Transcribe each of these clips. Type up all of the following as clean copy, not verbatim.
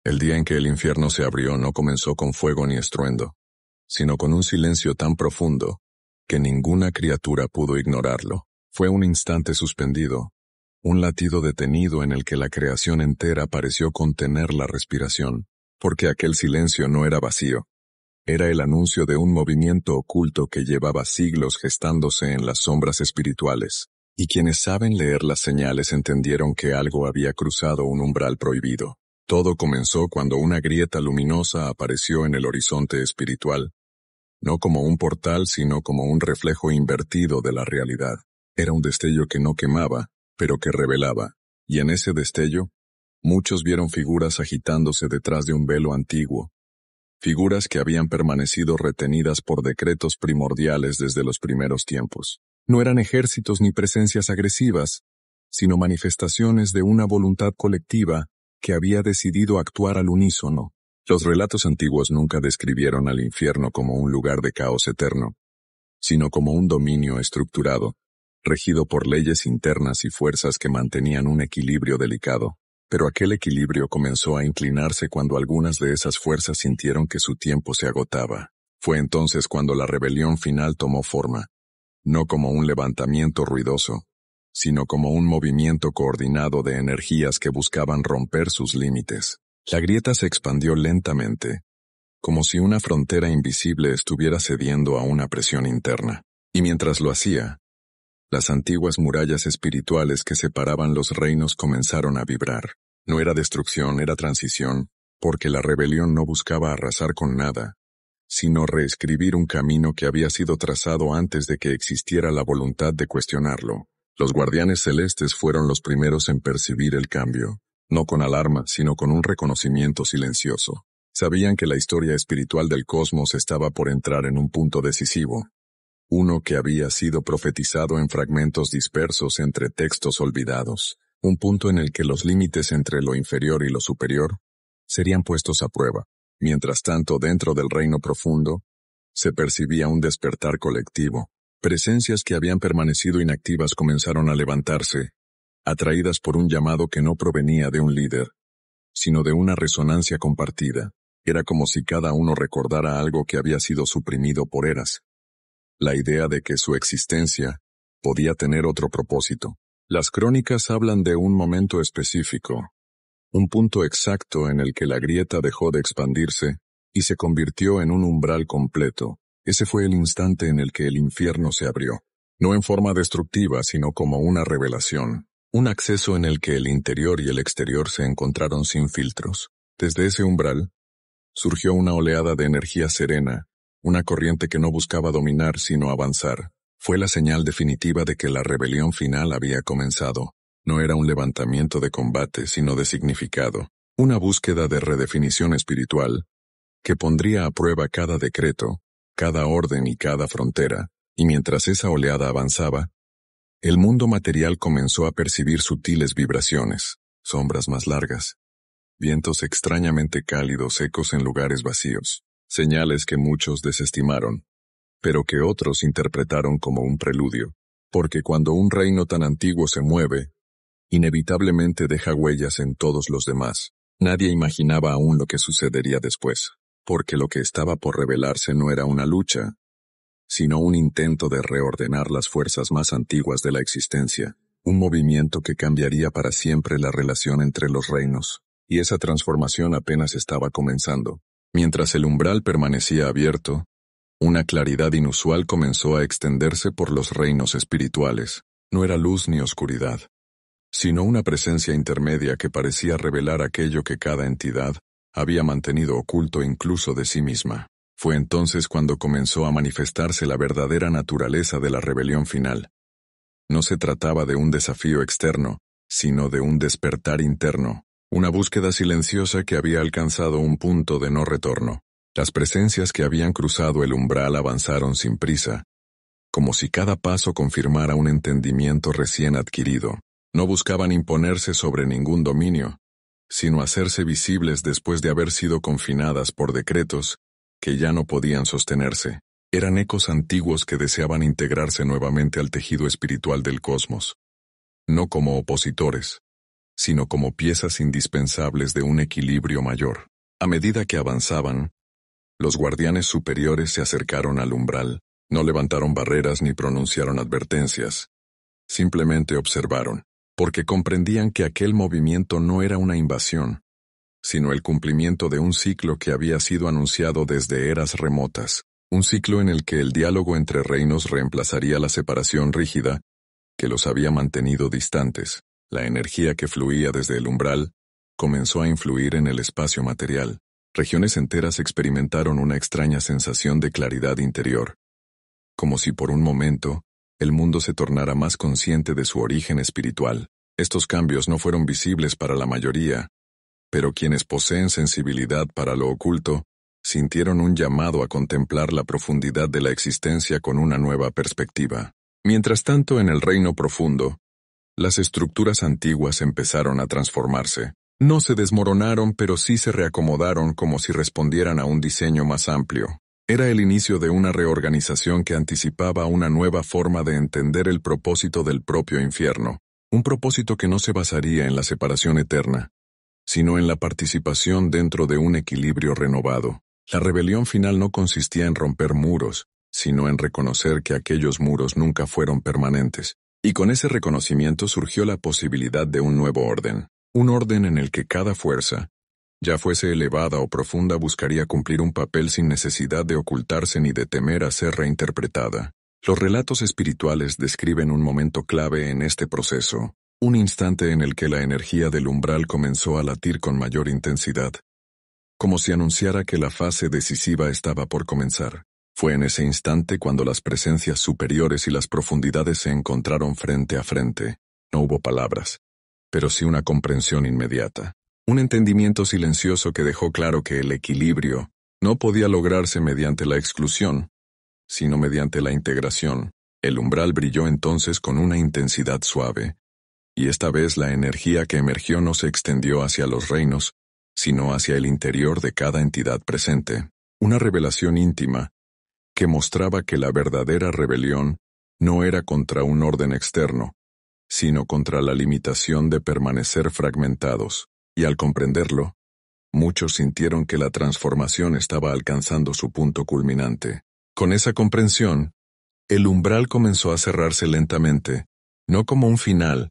El día en que el infierno se abrió no comenzó con fuego ni estruendo, sino con un silencio tan profundo que ninguna criatura pudo ignorarlo. Fue un instante suspendido, un latido detenido en el que la creación entera pareció contener la respiración, porque aquel silencio no era vacío. Era el anuncio de un movimiento oculto que llevaba siglos gestándose en las sombras espirituales, y quienes saben leer las señales entendieron que algo había cruzado un umbral prohibido. Todo comenzó cuando una grieta luminosa apareció en el horizonte espiritual, no como un portal sino como un reflejo invertido de la realidad. Era un destello que no quemaba, pero que revelaba, y en ese destello, muchos vieron figuras agitándose detrás de un velo antiguo, figuras que habían permanecido retenidas por decretos primordiales desde los primeros tiempos. No eran ejércitos ni presencias agresivas, sino manifestaciones de una voluntad colectiva que había decidido actuar al unísono. Los relatos antiguos nunca describieron al infierno como un lugar de caos eterno, sino como un dominio estructurado, regido por leyes internas y fuerzas que mantenían un equilibrio delicado. Pero aquel equilibrio comenzó a inclinarse cuando algunas de esas fuerzas sintieron que su tiempo se agotaba. Fue entonces cuando la rebelión final tomó forma, no como un levantamiento ruidoso, sino como un movimiento coordinado de energías que buscaban romper sus límites. La grieta se expandió lentamente, como si una frontera invisible estuviera cediendo a una presión interna. Y mientras lo hacía, las antiguas murallas espirituales que separaban los reinos comenzaron a vibrar. No era destrucción, era transición, porque la rebelión no buscaba arrasar con nada, sino reescribir un camino que había sido trazado antes de que existiera la voluntad de cuestionarlo. Los guardianes celestes fueron los primeros en percibir el cambio, no con alarma, sino con un reconocimiento silencioso. Sabían que la historia espiritual del cosmos estaba por entrar en un punto decisivo, uno que había sido profetizado en fragmentos dispersos entre textos olvidados, un punto en el que los límites entre lo inferior y lo superior serían puestos a prueba. Mientras tanto, dentro del reino profundo, se percibía un despertar colectivo. Presencias que habían permanecido inactivas comenzaron a levantarse, atraídas por un llamado que no provenía de un líder, sino de una resonancia compartida. Era como si cada uno recordara algo que había sido suprimido por eras. La idea de que su existencia podía tener otro propósito. Las crónicas hablan de un momento específico, un punto exacto en el que la grieta dejó de expandirse y se convirtió en un umbral completo. Ese fue el instante en el que el infierno se abrió, no en forma destructiva, sino como una revelación, un acceso en el que el interior y el exterior se encontraron sin filtros. Desde ese umbral, surgió una oleada de energía serena, una corriente que no buscaba dominar sino avanzar. Fue la señal definitiva de que la rebelión final había comenzado. No era un levantamiento de combate, sino de significado, una búsqueda de redefinición espiritual, que pondría a prueba cada decreto, cada orden y cada frontera, y mientras esa oleada avanzaba, el mundo material comenzó a percibir sutiles vibraciones, sombras más largas, vientos extrañamente cálidos ecos en lugares vacíos, señales que muchos desestimaron, pero que otros interpretaron como un preludio, porque cuando un reino tan antiguo se mueve, inevitablemente deja huellas en todos los demás. Nadie imaginaba aún lo que sucedería después, porque lo que estaba por revelarse no era una lucha, sino un intento de reordenar las fuerzas más antiguas de la existencia, un movimiento que cambiaría para siempre la relación entre los reinos, y esa transformación apenas estaba comenzando. Mientras el umbral permanecía abierto, una claridad inusual comenzó a extenderse por los reinos espirituales. No era luz ni oscuridad, sino una presencia intermedia que parecía revelar aquello que cada entidad había mantenido oculto incluso de sí misma. Fue entonces cuando comenzó a manifestarse la verdadera naturaleza de la rebelión final. No se trataba de un desafío externo, sino de un despertar interno, una búsqueda silenciosa que había alcanzado un punto de no retorno. Las presencias que habían cruzado el umbral avanzaron sin prisa, como si cada paso confirmara un entendimiento recién adquirido. No buscaban imponerse sobre ningún dominio, sino hacerse visibles después de haber sido confinadas por decretos que ya no podían sostenerse. Eran ecos antiguos que deseaban integrarse nuevamente al tejido espiritual del cosmos, no como opositores, sino como piezas indispensables de un equilibrio mayor. A medida que avanzaban, los guardianes superiores se acercaron al umbral, no levantaron barreras ni pronunciaron advertencias. Simplemente observaron, porque comprendían que aquel movimiento no era una invasión, sino el cumplimiento de un ciclo que había sido anunciado desde eras remotas, un ciclo en el que el diálogo entre reinos reemplazaría la separación rígida que los había mantenido distantes. La energía que fluía desde el umbral comenzó a influir en el espacio material. Regiones enteras experimentaron una extraña sensación de claridad interior, como si por un momento el mundo se tornara más consciente de su origen espiritual. Estos cambios no fueron visibles para la mayoría, pero quienes poseen sensibilidad para lo oculto sintieron un llamado a contemplar la profundidad de la existencia con una nueva perspectiva. Mientras tanto, en el reino profundo, las estructuras antiguas empezaron a transformarse. No se desmoronaron, pero sí se reacomodaron como si respondieran a un diseño más amplio. Era el inicio de una reorganización que anticipaba una nueva forma de entender el propósito del propio infierno, un propósito que no se basaría en la separación eterna, sino en la participación dentro de un equilibrio renovado. La rebelión final no consistía en romper muros, sino en reconocer que aquellos muros nunca fueron permanentes. Y con ese reconocimiento surgió la posibilidad de un nuevo orden, un orden en el que cada fuerza, ya fuese elevada o profunda, buscaría cumplir un papel sin necesidad de ocultarse ni de temer a ser reinterpretada. Los relatos espirituales describen un momento clave en este proceso, un instante en el que la energía del umbral comenzó a latir con mayor intensidad, como si anunciara que la fase decisiva estaba por comenzar. Fue en ese instante cuando las presencias superiores y las profundidades se encontraron frente a frente. No hubo palabras, pero sí una comprensión inmediata. Un entendimiento silencioso que dejó claro que el equilibrio no podía lograrse mediante la exclusión, sino mediante la integración. El umbral brilló entonces con una intensidad suave, y esta vez la energía que emergió no se extendió hacia los reinos, sino hacia el interior de cada entidad presente. Una revelación íntima, que mostraba que la verdadera rebelión no era contra un orden externo, sino contra la limitación de permanecer fragmentados, y al comprenderlo, muchos sintieron que la transformación estaba alcanzando su punto culminante. Con esa comprensión, el umbral comenzó a cerrarse lentamente, no como un final,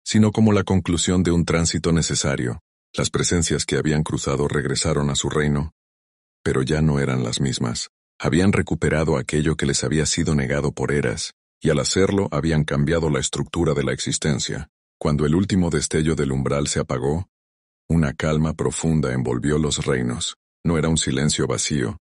sino como la conclusión de un tránsito necesario. Las presencias que habían cruzado regresaron a su reino, pero ya no eran las mismas. Habían recuperado aquello que les había sido negado por eras, y al hacerlo habían cambiado la estructura de la existencia. Cuando el último destello del umbral se apagó, una calma profunda envolvió los reinos. No era un silencio vacío,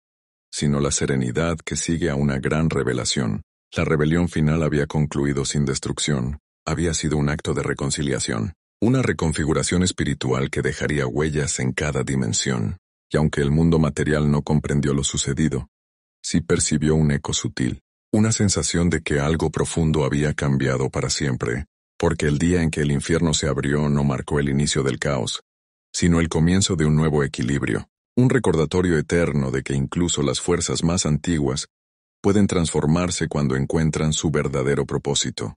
sino la serenidad que sigue a una gran revelación. La rebelión final había concluido sin destrucción, había sido un acto de reconciliación, una reconfiguración espiritual que dejaría huellas en cada dimensión. Y aunque el mundo material no comprendió lo sucedido, sí percibió un eco sutil, una sensación de que algo profundo había cambiado para siempre, porque el día en que el infierno se abrió no marcó el inicio del caos, sino el comienzo de un nuevo equilibrio, un recordatorio eterno de que incluso las fuerzas más antiguas pueden transformarse cuando encuentran su verdadero propósito.